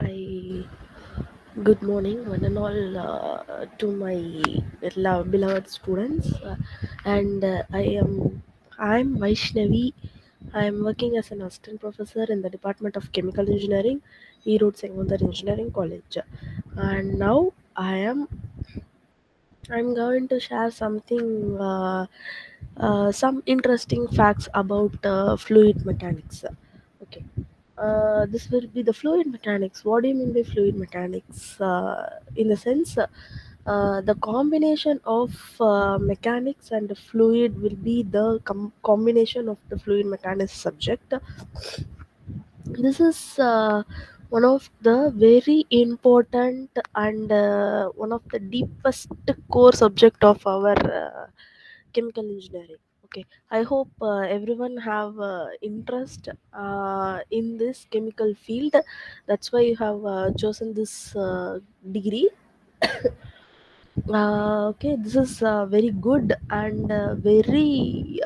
I Good morning, one and all, to my beloved students, and I'm Vaishnavi. I am working as an assistant professor in the Department of Chemical Engineering, Erode Sengundar Engineering College, and now I'm going to share some interesting facts about fluid mechanics. Okay. This will be the fluid mechanics. What do you mean by fluid mechanics? In the sense, the combination of mechanics and fluid will be the combination of the fluid mechanics subject. This is one of the very important and one of the deepest core subject of our chemical engineering. Okay, I hope everyone have interest in this chemical field. That's why you have chosen this degree. Okay, this is very good and very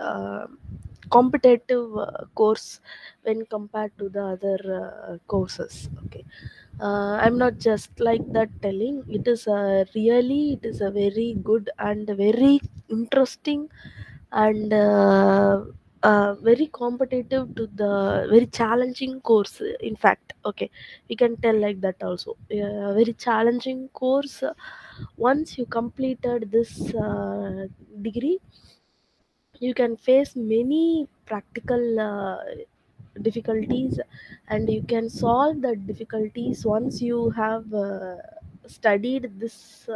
competitive course when compared to the other courses. Okay, I'm not just like that telling. It is a very good and very interesting and very competitive to the very challenging course. In fact, okay, we can tell like that also. Very challenging course. Once you completed this degree, you can face many practical difficulties, and you can solve the difficulties once you have studied this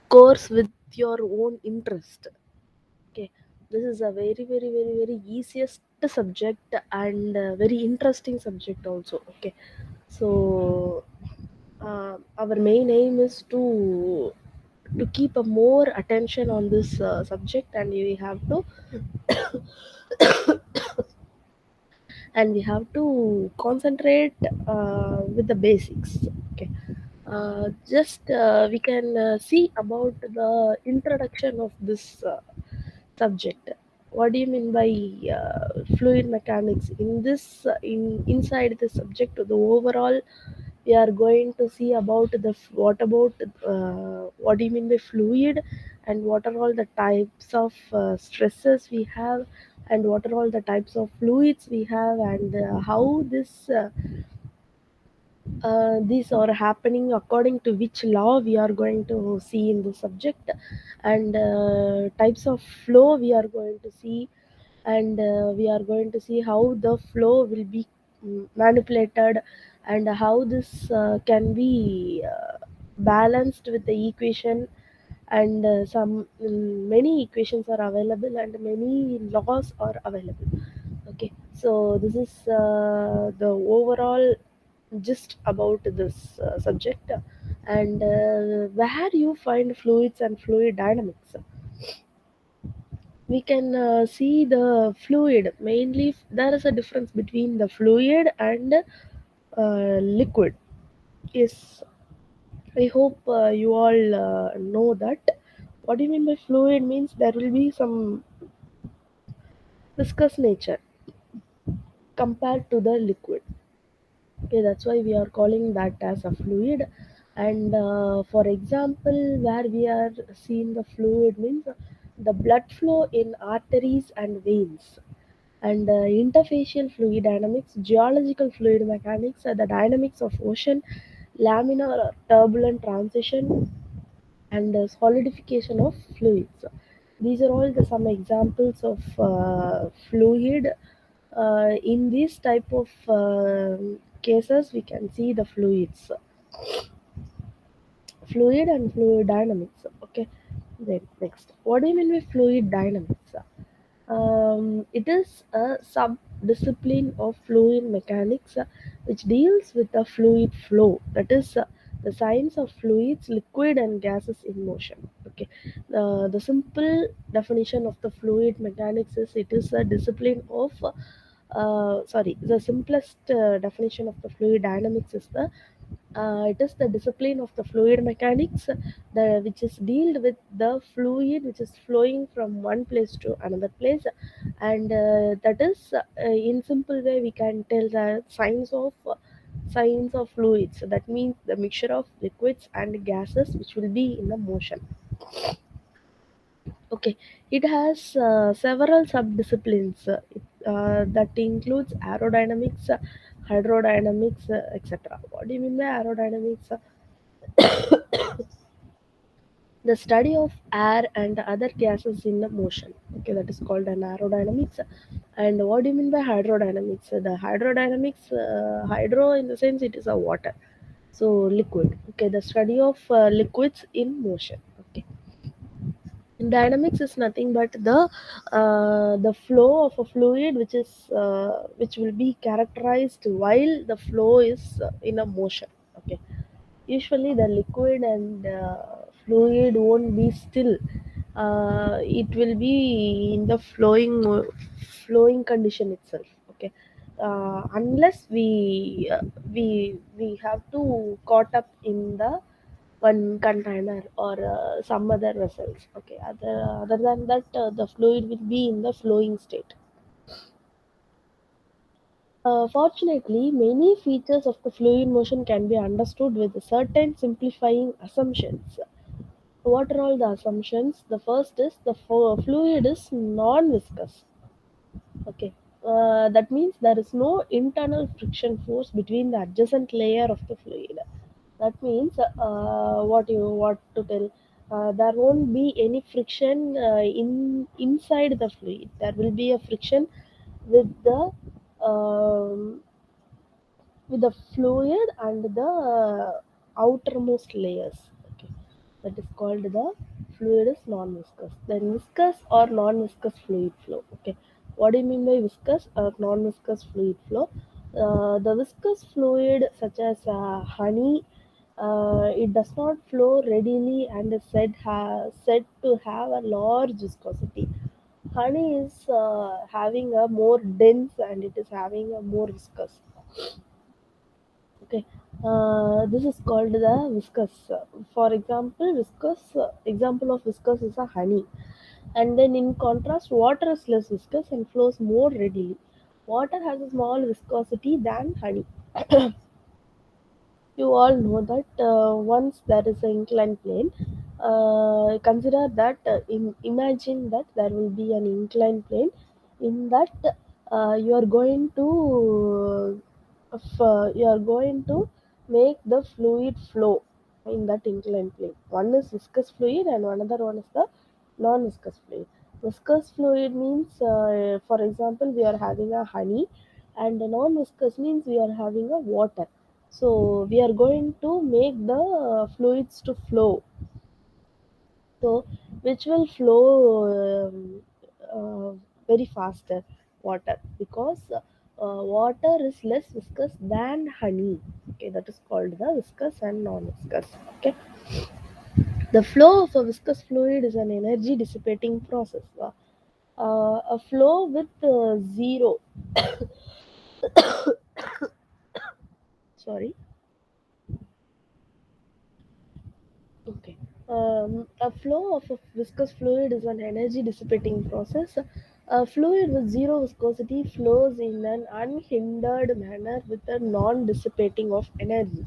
course with your own interest. Okay, this is a very very very very easiest subject and very interesting subject also. Okay, so our main aim is to keep a more attention on this subject, and we have to and we have to concentrate with the basics. Okay, just we can see about the introduction of this subject. What do you mean by fluid mechanics? In this inside the subject, the overall, we are going to see about what about what do you mean by fluid, and what are all the types of stresses we have, and what are all the types of fluids we have, and how these are happening, according to which law we are going to see in the subject, and types of flow we are going to see, and we are going to see how the flow will be manipulated, and how this can be balanced with the equation, and many equations are available and many laws are available. Okay, so this is the overall gist about this subject, and where you find fluids and fluid dynamics. We can see the fluid mainly. There is a difference between the fluid and liquid. Yes, I hope you all know that. What do you mean by fluid? Means there will be some viscous nature compared to the liquid. Okay, that's why we are calling that as a fluid. And for example, where we are seeing the fluid means the blood flow in arteries and veins, and interfacial fluid dynamics, geological fluid mechanics, the dynamics of ocean, laminar or turbulent transition, and solidification of fluids. These are all some examples of fluid. In this type of cases, we can see the fluid and fluid dynamics. Okay, then next, what do you mean by fluid dynamics? It is a sub-discipline of fluid mechanics which deals with the fluid flow. That is the science of fluids, liquid, and gases in motion. Okay, the simple definition of the fluid mechanics is it is a discipline of the simplest definition of the fluid dynamics is it is the discipline of the fluid mechanics, which is dealt with the fluid which is flowing from one place to another place, and that is in simple way we can tell the science of signs of fluids. So that means the mixture of liquids and gases which will be in the motion. Okay, it has several subdisciplines that includes aerodynamics, hydrodynamics, etc. What do you mean by aerodynamics? The study of air and other gases in the motion. Okay, that is called an aerodynamics. And what do you mean by hydrodynamics? The hydrodynamics, hydro in the sense it is a water, so liquid. Okay, the study of liquids in motion. Okay, dynamics is nothing but the flow of a fluid which will be characterized while the flow is in a motion. Okay, usually the liquid and fluid won't be still. It will be in the flowing condition itself. Okay, unless we have to caught up in the one container or some other vessels. Okay, other than that, the fluid will be in the flowing state. Fortunately, many features of the fluid motion can be understood with certain simplifying assumptions. What are all the assumptions? The first is the fluid is non-viscous. Okay, that means there is no internal friction force between the adjacent layer of the fluid. That means what to tell? There won't be any friction inside the fluid. There will be a friction with the um, fluid and the outermost layers. Okay, that is called the fluid is non-viscous. Then viscous or non-viscous fluid flow. Okay, what do you mean by viscous or non-viscous fluid flow? The viscous fluid such as honey, it does not flow readily and is said to have a large viscosity. Honey is having a more dense and it is having a more viscous. Okay, this is called the viscous. For example, viscous example of viscous is a honey, and then in contrast, water is less viscous and flows more readily. Water has a small viscosity than honey. You all know that once there is an inclined plane, consider that imagine that there will be an inclined plane. In that, you are going to you are going to make the fluid flow in that inclined plane. One is viscous fluid and another one is the non-viscous fluid. Viscous fluid means, for example, we are having a honey, and non-viscous means we are having a water. So we are going to make the fluids to flow. So which will flow very faster? Water, because water is less viscous than honey. Okay, that is called the viscous and non-viscous. Okay, the flow of a viscous fluid is an energy dissipating process. A flow with zero. Sorry. Okay. A flow of a viscous fluid is an energy dissipating process. A fluid with zero viscosity flows in an unhindered manner with a non dissipating of energy.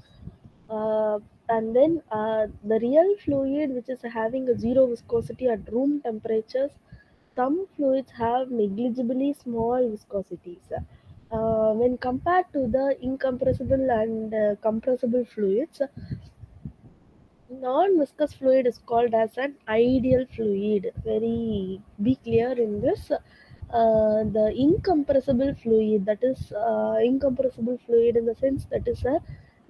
Uh, and then the real fluid, which is having a zero viscosity at room temperatures, some fluids have negligibly small viscosities. When compared to the incompressible and compressible fluids, non-viscous fluid is called as an ideal fluid. Very be clear in this. The incompressible fluid, that is incompressible fluid in the sense that is a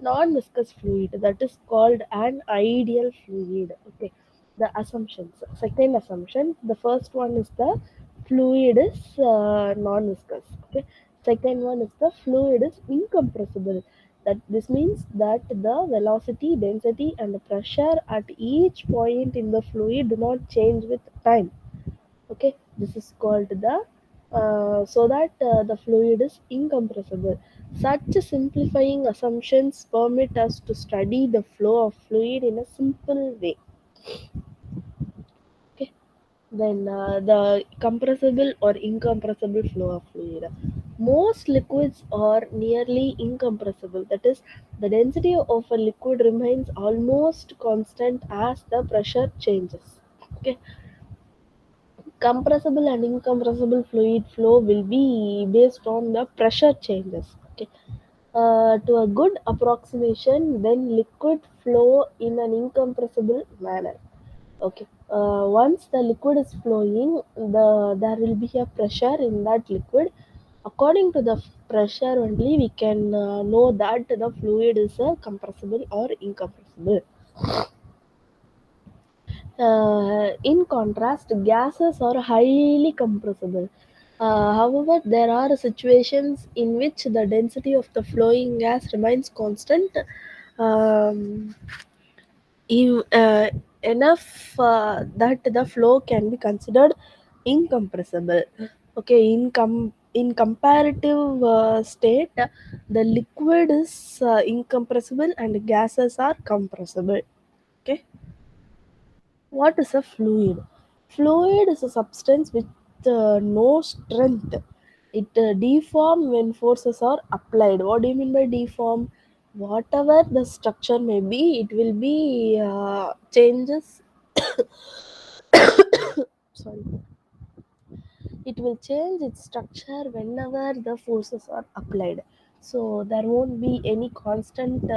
non-viscous fluid, that is called an ideal fluid. Okay. The assumptions. Second assumption. The first one is the fluid is non-viscous. Okay. Second one is the fluid is incompressible. That this means that the velocity, density, and the pressure at each point in the fluid do not change with time. Okay, this is called the so that the fluid is incompressible. Such simplifying assumptions permit us to study the flow of fluid in a simple way. Okay, then the compressible or incompressible flow of fluid. Most liquids are nearly incompressible. That is, the density of a liquid remains almost constant as the pressure changes. Okay, compressible and incompressible fluid flow will be based on the pressure changes. Okay, to a good approximation, then liquid flow in an incompressible manner. Okay. Once the liquid is flowing, there will be a pressure in that liquid. According to the pressure only, we can know that the fluid is compressible or incompressible. In contrast, gases are highly compressible. However, there are situations in which the density of the flowing gas remains constant. Um, Enough that the flow can be considered incompressible. Okay, in comparative state, the liquid is incompressible and gases are compressible. Okay, what is a fluid? Fluid is a substance with no strength. It deform when forces are applied. What do you mean by deform? Whatever the structure may be, it will be changes. Sorry, it will change its structure whenever the forces are applied. So there won't be any constant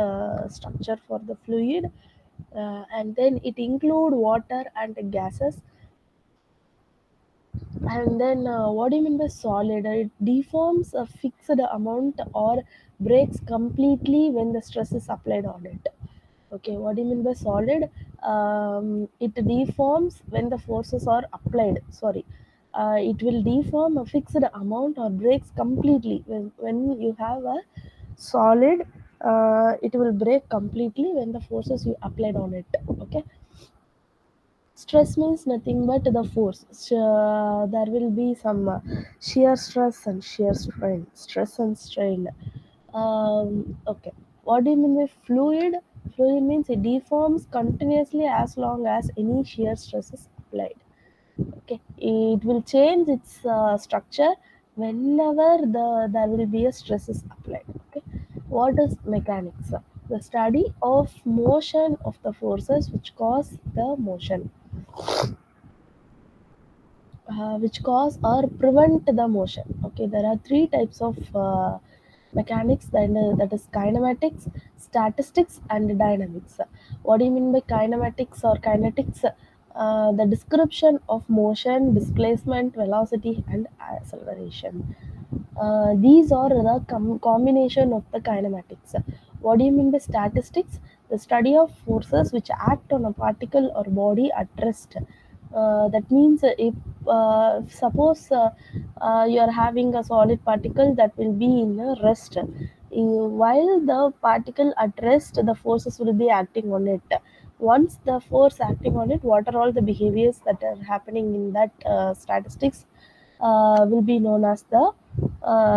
structure for the fluid, and then it include water and gases. And then, what do you mean by solid? It deforms a fixed amount or breaks completely when the stress is applied on it. Okay, what do you mean by solid? It deforms when the forces are applied. Sorry, it will deform a fixed amount or breaks completely when you have a solid. It will break completely when the forces you applied on it. Okay, stress means nothing but the force. There will be some shear stress and shear strain. Stress and strain. Okay. What do you mean by fluid? Fluid means it deforms continuously as long as any shear stress is applied. Okay. It will change its structure whenever there will be a stress is applied. Okay. What is mechanics? The study of motion of the forces which cause the motion, which cause or prevent the motion. Okay, there are three types of mechanics, that is kinematics, statistics, and dynamics. What do you mean by kinematics or kinetics? The description of motion, displacement, velocity, and acceleration. These are the combination of the kinematics. What do you mean by statistics? The study of forces which act on a particle or body at rest. That means, if suppose you are having a solid particle that will be in a rest, while the particle at rest, the forces will be acting on it. Once the force acting on it, what are all the behaviors that are happening in that statistics will be known as the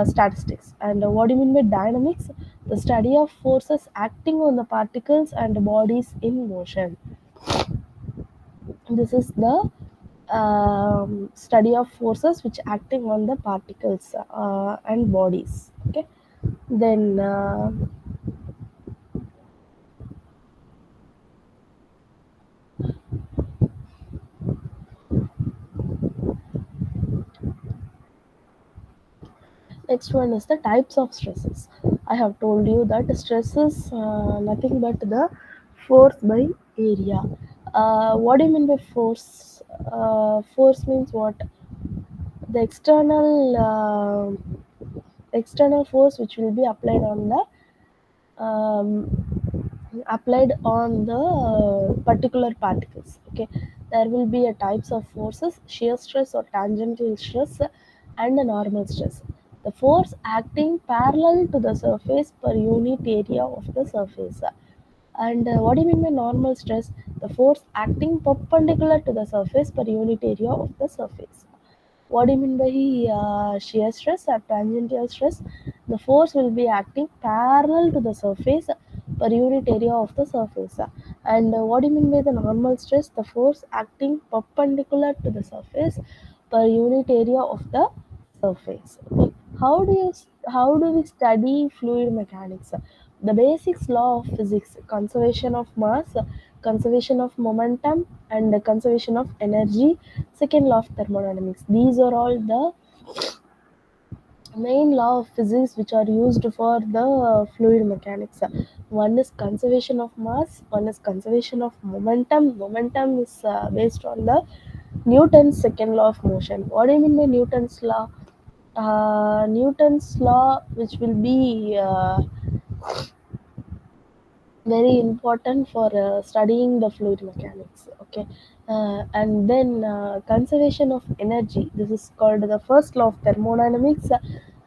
statistics. And what do you mean by dynamics? The study of forces acting on the particles and bodies in motion. This is the study of forces which acting on the particles and bodies. Okay, then next one is the types of stresses. I have told you that stress is nothing but the force by area. What do you mean by force? Force means what? The external force which will be applied on the particular particles. Okay, there will be a types of forces: shear stress or tangential stress, and a normal stress. The force acting parallel to the surface per unit area of the surface. And what do you mean by normal stress? The force acting perpendicular to the surface per unit area of the surface. What do you mean by shear stress or tangential stress? The force will be acting parallel to the surface per unit area of the surface. And what do you mean by the normal stress? The force acting perpendicular to the surface per unit area of the surface. Okay. How do we study fluid mechanics? The basics law of physics: conservation of mass, conservation of momentum, and the conservation of energy. Second law of thermodynamics. These are all the main law of physics which are used for the fluid mechanics. One is conservation of mass, one is conservation of momentum. Momentum is based on the Newton's second law of motion. What do you mean by Newton's law? Newton's law, which will be very important for studying the fluid mechanics. Okay, and then conservation of energy. This is called the first law of thermodynamics,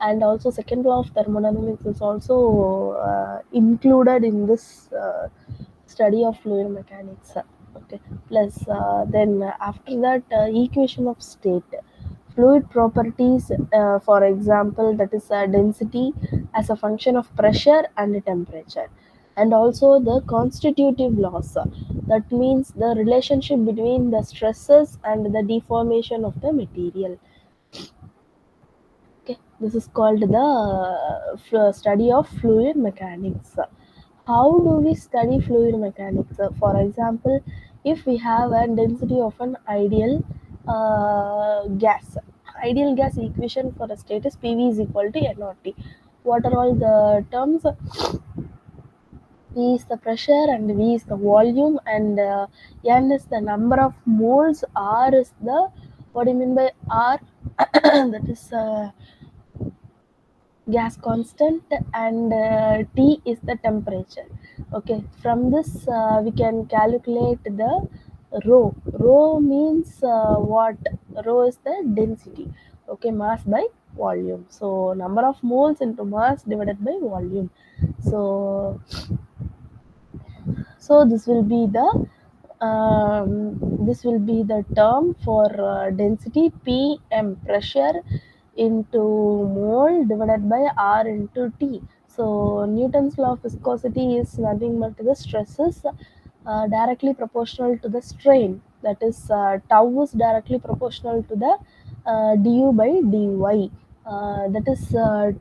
and also second law of thermodynamics is also included in this study of fluid mechanics. Okay, plus then after that, equation of state. Fluid properties, for example, that is density as a function of pressure and temperature, and also the constitutive laws. That means the relationship between the stresses and the deformation of the material. Okay, this is called the study of fluid mechanics. How do we study fluid mechanics? For example, if we have a density of an ideal gas equation for a state is PV is equal to NRT. What are all the terms? V is the pressure and V is the volume, and N is the number of moles. R is the, what do you mean by R? That is gas constant, and T is the temperature. Okay, from this we can calculate the rho means what? Rho is the density. Okay, mass by volume. So number of moles into mass divided by volume. So this will be the term for density. Pm, pressure, into mole divided by R into T. So Newton's law of viscosity is nothing but the stresses directly proportional to the strain. That is, tau is directly proportional to the du by dy. That is,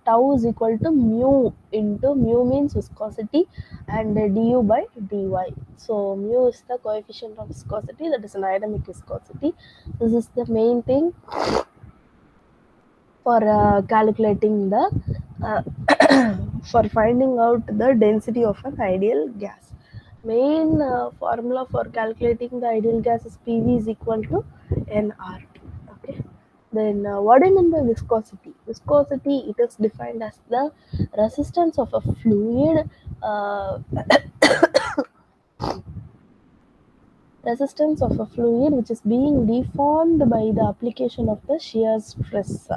tau is equal to mu means viscosity, and du by dy. So mu is the coefficient of viscosity, that is an dynamic viscosity. This is the main thing for calculating the uh, for finding out the density of an ideal gas. Main formula for calculating the ideal gas is PV is equal to nRT. Okay. Then what do you mean by viscosity? Viscosity, it is defined as the resistance of a fluid, uh, resistance of a fluid which is being deformed by the application of the shear stress.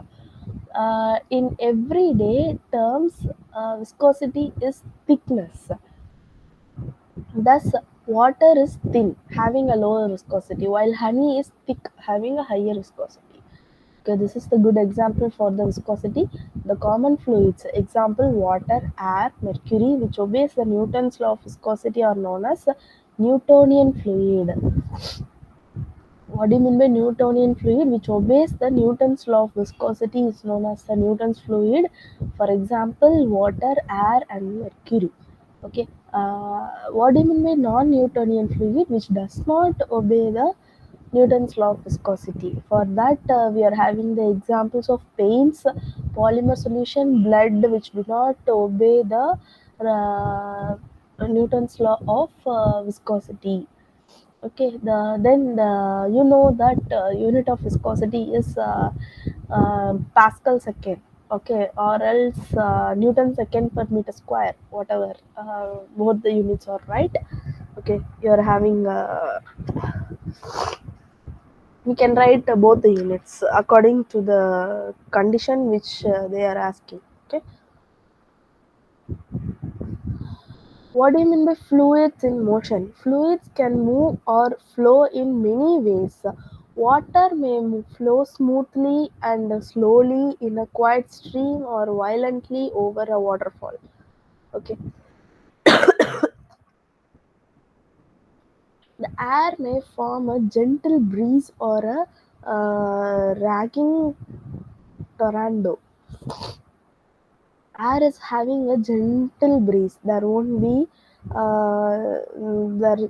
In everyday terms, viscosity is thickness. Thus, water is thin, having a lower viscosity, while honey is thick, having a higher viscosity. Okay, this is the good example for the viscosity. The common fluids, example water, air, mercury, which obeys the Newton's law of viscosity, are known as Newtonian fluid. What do you mean by Newtonian fluid? Which obeys the Newton's law of viscosity is known as the Newton's fluid. For example, water, air, and mercury. Okay. What do you mean by non-Newtonian fluid? Which does not obey the Newton's law of viscosity. For that, we are having the examples of paints, polymer solution, blood, which do not obey the Newton's law of viscosity. Okay, you know that unit of viscosity is Pascal second. Okay, or else Newton second per meter square, whatever. Both the units are right. Okay, you are having. We can write both the units according to the condition which they are asking. Okay. What do you mean by fluids in motion? Fluids can move or flow in many ways. Water may flow smoothly and slowly in a quiet stream or violently over a waterfall. Okay. The air may form a gentle breeze or a raging tornado. air is having a gentle breeze. There won't be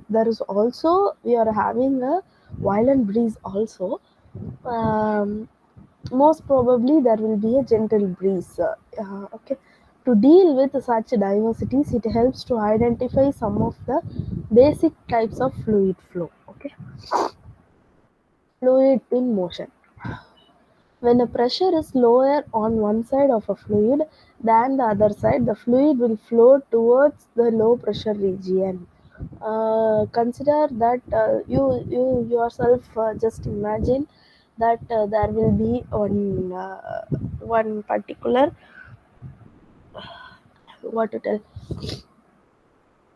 there is also we are having a violent breeze also. um, Most probably there will be a gentle breeze. Okay, to deal with such diversities, it helps to identify some of the basic types of fluid flow. Okay, fluid in motion. When the pressure is lower on one side of a fluid than the other side, the fluid will flow towards the low pressure region. Consider that you yourself just imagine that there will be one particular what to tell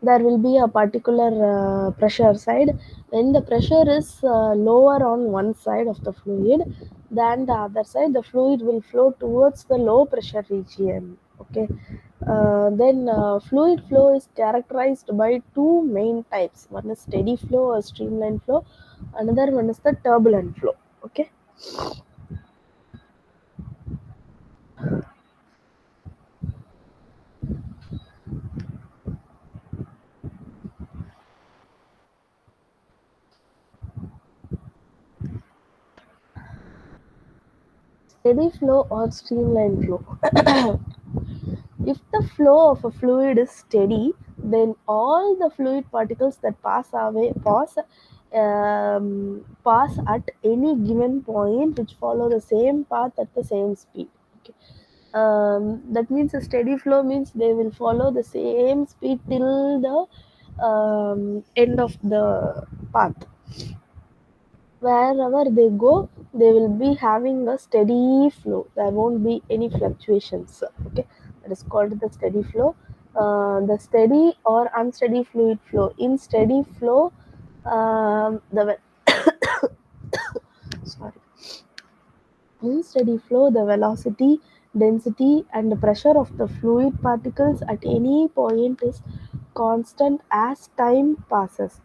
there will be a particular pressure side. When the pressure is lower on one side of the fluid than the other side, the fluid will flow towards the low pressure region. Okay, then fluid flow is characterized by two main types. One is steady flow or streamline flow, another one is the turbulent flow. Okay, steady flow or streamline flow. If the flow of a fluid is steady, then all the fluid particles that pass at any given point, which follow the same path at the same speed. Okay. That means a steady flow means they will follow the same speed till the end of the path. Wherever they go, they will be having a steady flow. There won't be any fluctuations. Okay, that is called the steady flow. The steady or unsteady fluid flow. In steady flow, sorry, in steady flow, the velocity, density, and the pressure of the fluid particles at any point is constant as time passes.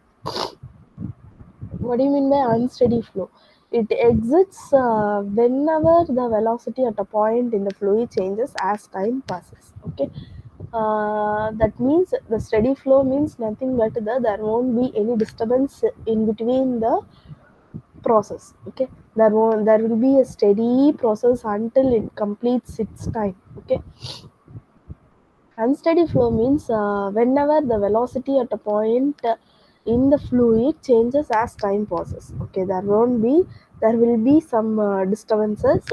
What do you mean by unsteady flow? It exits whenever the velocity at a point in the fluid changes as time passes. Okay, that means the steady flow means nothing but there won't be any disturbance in between the process. Okay, there will be a steady process until it completes its time. Okay, unsteady flow means whenever the velocity at a point in the fluid changes as time passes. Okay, there will be some disturbances,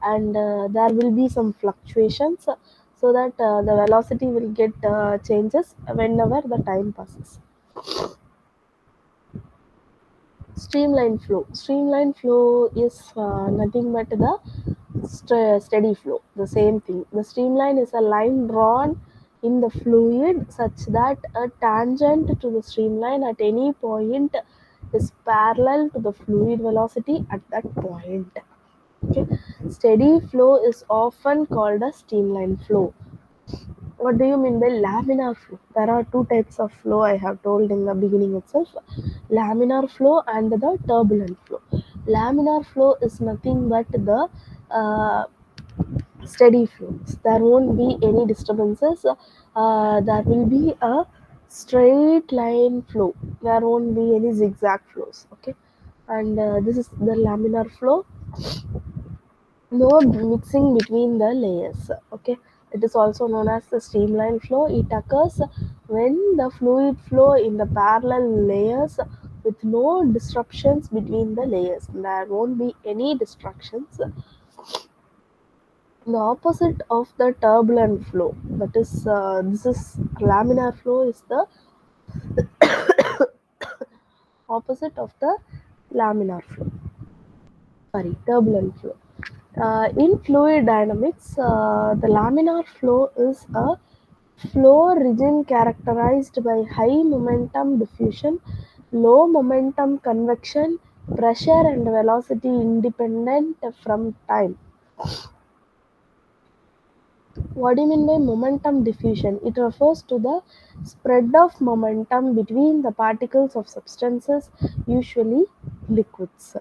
and there will be some fluctuations, so that the velocity will get changes whenever the time passes. Streamline flow is nothing but the steady flow. The same thing. The streamline is a line drawn in the fluid such that a tangent to the streamline at any point is parallel to the fluid velocity at that point. Okay. Steady flow is often called a streamline flow. What do you mean by laminar flow? There are two types of flow I have told in the beginning itself: laminar flow and the turbulent flow. Laminar flow is nothing but the uh, steady flows. There won't be any disturbances. There will be a straight line flow. There won't be any zigzag flows. Okay, and this is the laminar flow. No mixing between the layers. Okay, it is also known as the streamline flow. It occurs when the fluid flow in the parallel layers with no disruptions between the layers. There won't be any distractions. The opposite of the turbulent flow, that is this is laminar flow, is the opposite of the laminar flow, sorry, turbulent flow. In fluid dynamics, the laminar flow is a flow region characterized by high momentum diffusion, low momentum convection, pressure and velocity independent from time. What do you mean by momentum diffusion? It refers to the spread of momentum between the particles of substances, usually liquids.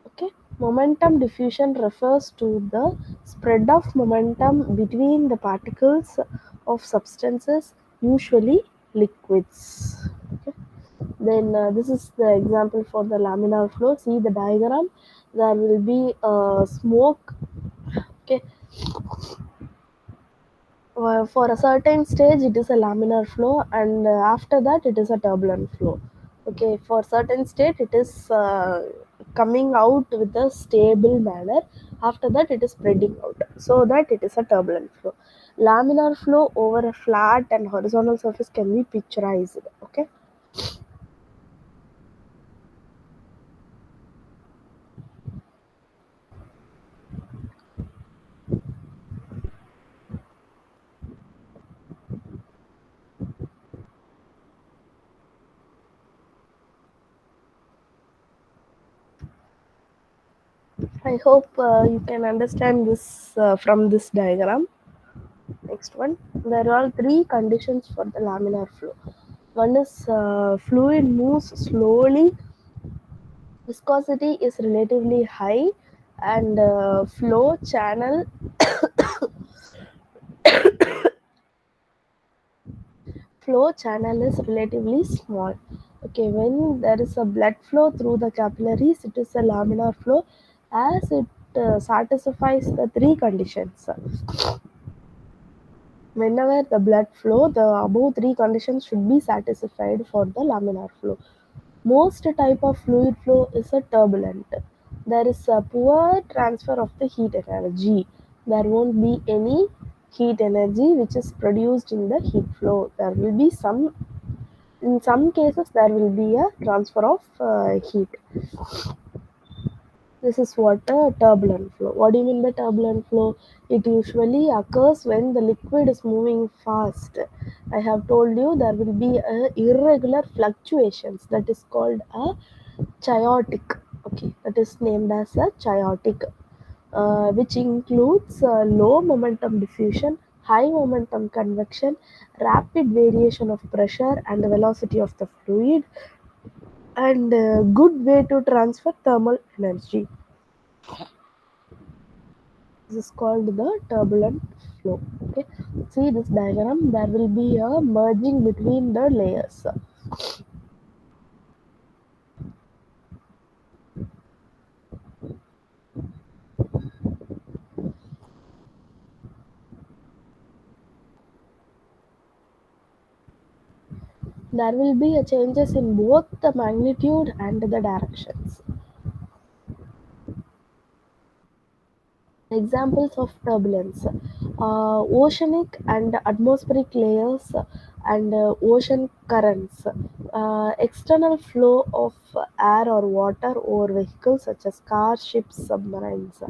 Okay. Momentum diffusion refers to the spread of momentum between the particles of substances, usually liquids. Okay. Then this is the example for the laminar flow. See the diagram. There will be smoke. Okay, for a certain stage it is a laminar flow, and after that it is a turbulent flow. Okay, for certain state it is coming out with a stable manner. After that it is spreading out, so that it is a turbulent flow. Laminar flow over a flat and horizontal surface can be picturized. Okay. I hope you can understand this from this diagram. Next one, there are three conditions for the laminar flow. One is fluid moves slowly, viscosity is relatively high, and flow channel is relatively small. Okay, when there is a blood flow through the capillaries, it is a laminar flow, as it satisfies the three conditions. Whenever the blood flow, the above three conditions should be satisfied for the laminar flow. Most type of fluid flow is a turbulent. There is a poor transfer of the heat energy. There won't be any heat energy which is produced in the heat flow. There will be some, in some cases there will be a transfer of heat. This is what a turbulent flow. What do you mean by turbulent flow? It usually occurs when the liquid is moving fast. I have told you there will be irregular fluctuations, that is called a chaotic. Okay, that is named as a chaotic, which includes low momentum diffusion, high momentum convection, rapid variation of pressure and velocity of the fluid, and good way to transfer thermal energy. This is called the turbulent flow. Okay, see this diagram. There will be a merging between the layers. There will be a changes in both the magnitude and the directions. Examples of turbulence: oceanic and atmospheric layers, and ocean currents, external flow of air or water over vehicles such as cars, ships, submarines.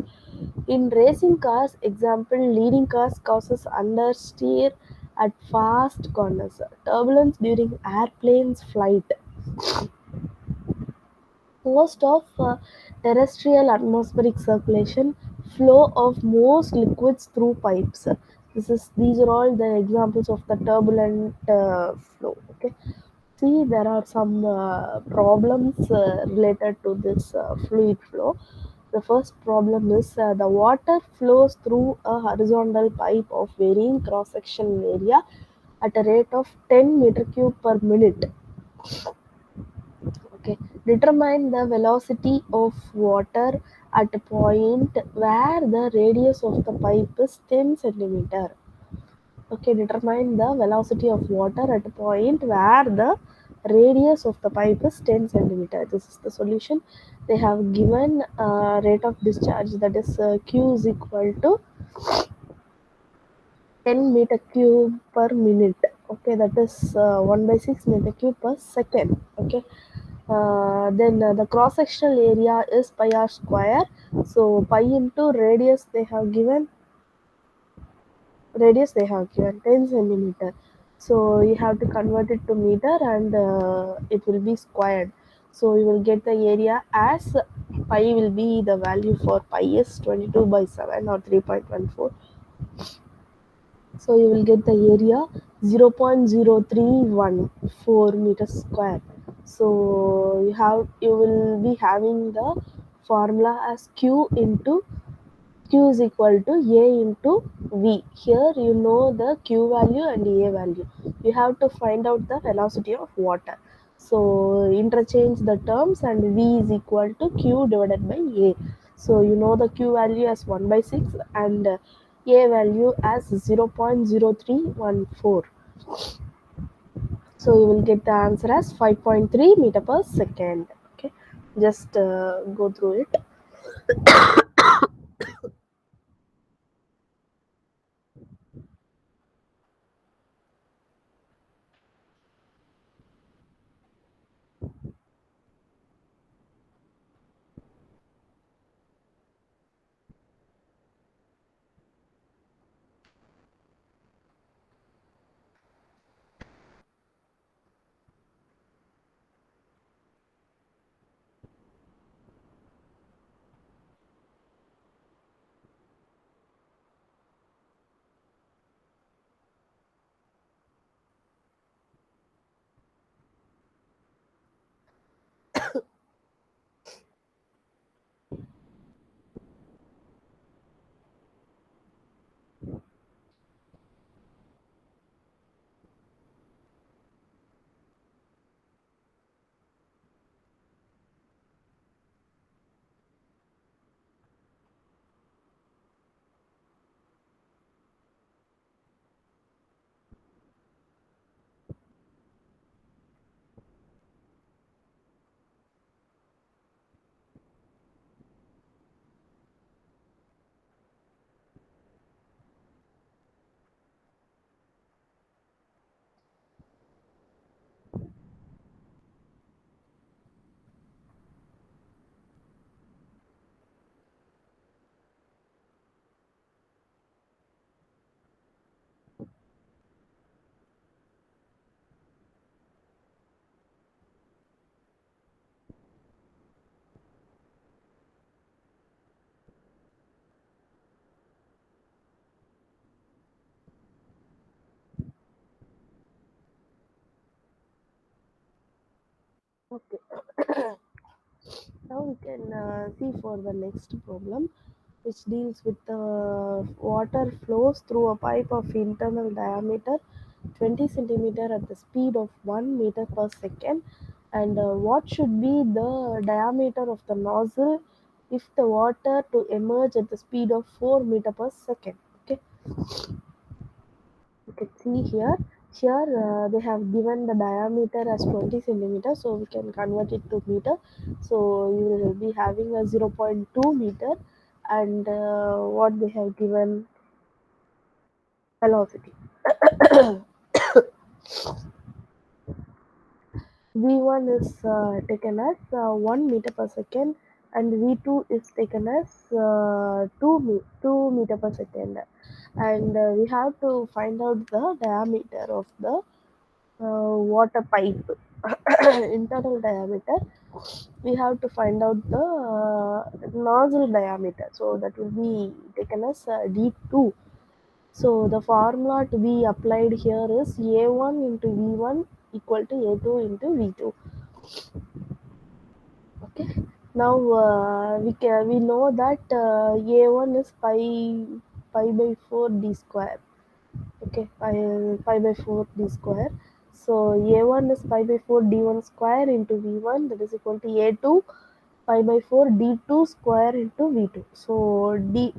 In racing cars, example, leading cars causes understeer at fast corners, turbulence during airplanes flight. Most of terrestrial atmospheric circulation, flow of most liquids through pipes. These are all the examples of the turbulent flow. Okay, see there are some problems related to this fluid flow. The first problem is the water flows through a horizontal pipe of varying cross section area at a rate of 10 meter cube per minute. Okay, determine the velocity of water at a point where the radius of the pipe is 10 centimeter. Okay, determine the velocity of water at a point where the radius of the pipe is 10 centimeter. This is the solution. They have given rate of discharge, that is Q is equal to 10 meter cube per minute. Okay, that is 1 by 6 meter cube per second. Okay, then the cross sectional area is pi r square. So pi into radius they have given 10 centimeter. So you have to convert it to meter, and it will be squared. So you will get the area as pi will be the value for pi is 22 by 7 or 3.14. So you will get the area 0.0314 meters square. So you will be having the formula as Q is equal to A into V. Here you know the Q value and A value. You have to find out the velocity of water. So interchange the terms and V is equal to Q divided by A. So you know the Q value as 1 by 6 and A value as 0.0314. So you will get the answer as 5.3 meter per second. Okay, just go through it. Okay. Now we can see for the next problem, which deals with the water flows through a pipe of internal diameter 20 centimeter at the speed of 1 meter per second, and what should be the diameter of the nozzle if the water to emerge at the speed of 4 meter per second. Okay, you can see here they have given the diameter as 20 centimeter, so we can convert it to meter. So you will be having a zero point 0.2 meter, and what they have given velocity. V1 is taken as 1 meter per second, and V2 is taken as 2 meter per second. And we have to find out the diameter of the water pipe. Internal diameter. We have to find out the nozzle diameter. So that will be taken as D2. So the formula to be applied here is A1 into V1 equal to A2 into V2. Okay. Now we know that A1 is pi by 4 d square. Okay, pi by 4 d square. So A1 is pi by 4 d1 square into V1, that is equal to A2 pi by 4 d2 square into V2. So d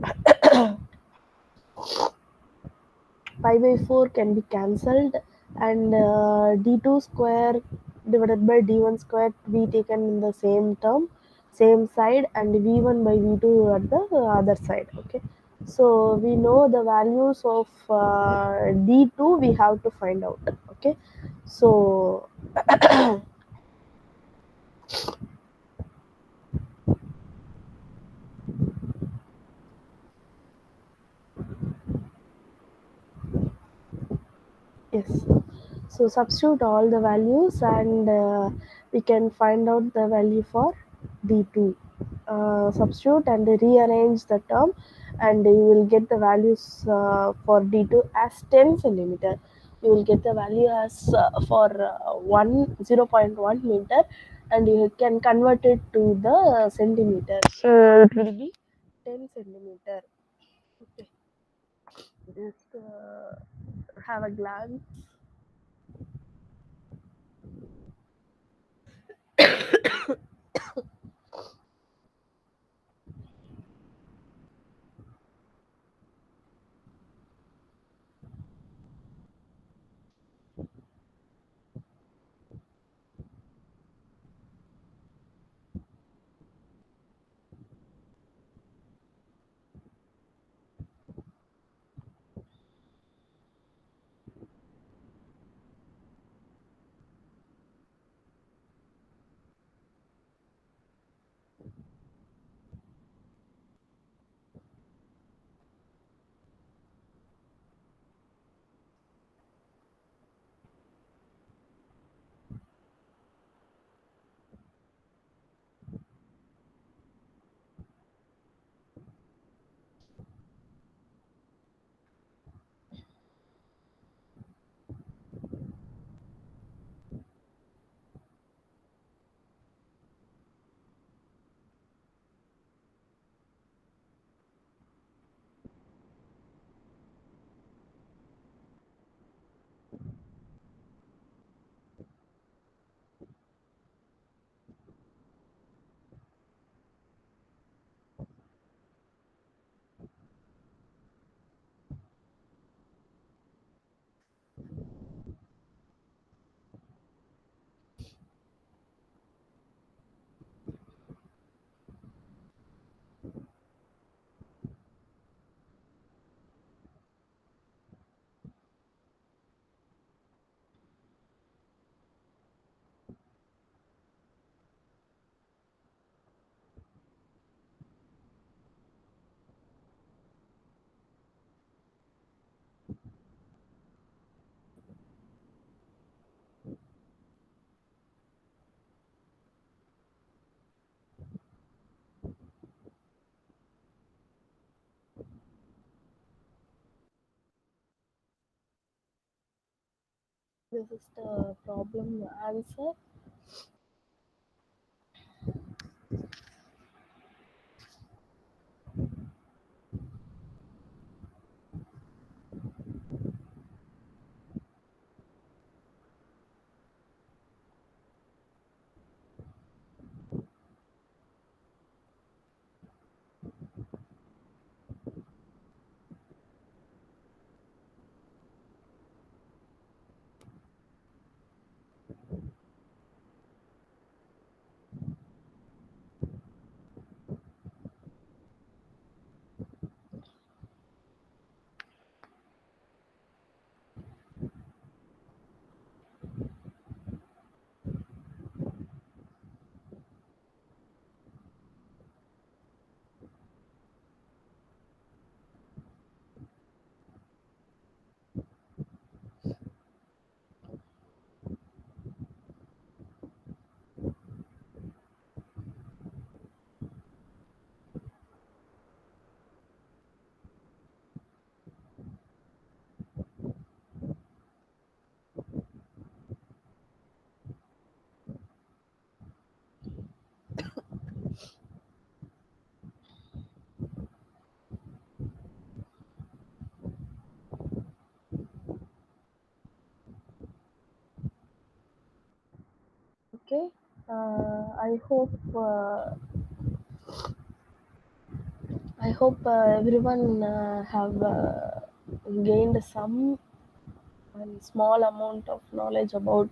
pi by 4 can be cancelled, and d2 square divided by d1 square to be taken in the same term, same side, and v1 by v2 at the other side. Okay, so we know the values of d2 we have to find out. Okay, so yes, so substitute all the values, and we can find out the value for d2. Substitute and rearrange the term, and you will get the values for d2 as 10 centimeter. You will get the value as for 1 0.1 meter, and you can convert it to the centimeter. So it will be 10 centimeter. Okay, just have a glance. This is the problem answer. Okay, I hope everyone have gained some small amount of knowledge about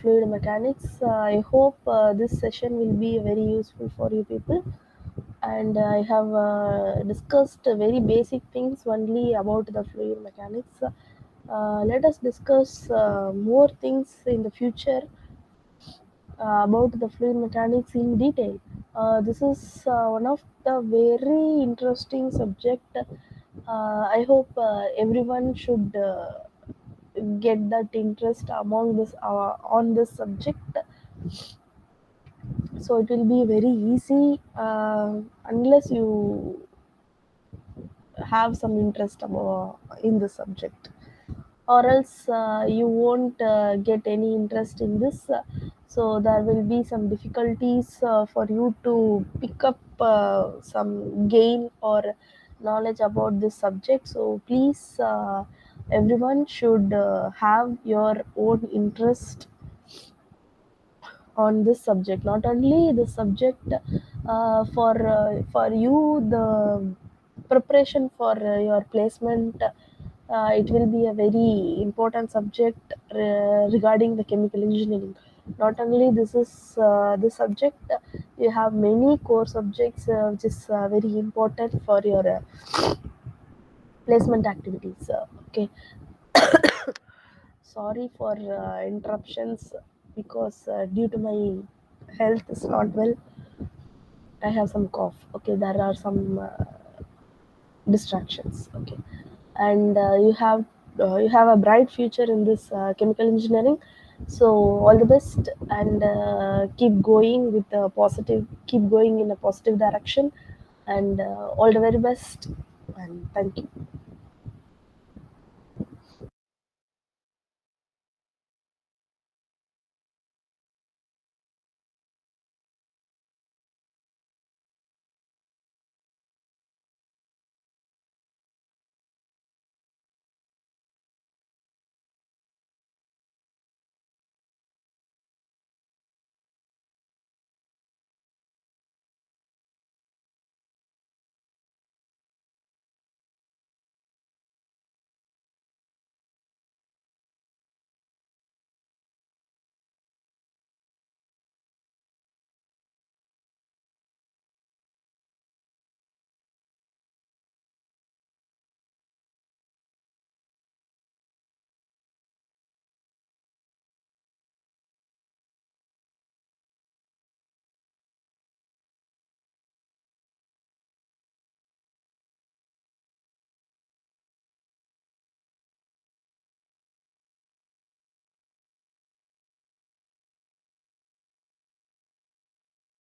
fluid mechanics. I hope this session will be very useful for you people. And I have discussed very basic things only about the fluid mechanics. Let us discuss more things in the future about the fluid mechanics in detail. This is one of the very interesting subject. I hope everyone should get that interest among this on this subject, so it will be very easy unless you have some interest about in the subject, or else you won't get any interest in this. so there will be some difficulties for you to pick up some gain or knowledge about this subject. So please, everyone should have your own interest on this subject. Not only the subject, for you, the preparation for your placement, it will be a very important subject regarding the chemical engineering. Not only this subject, you have many core subjects which is very important for your placement activities. Okay, sorry for interruptions, because due to my health is not well, I have some cough. Okay, there are some distractions. Okay, and you have a bright future in this chemical engineering. So all the best, and keep going with a positive. Keep going in a positive direction, and all the very best. And thank you.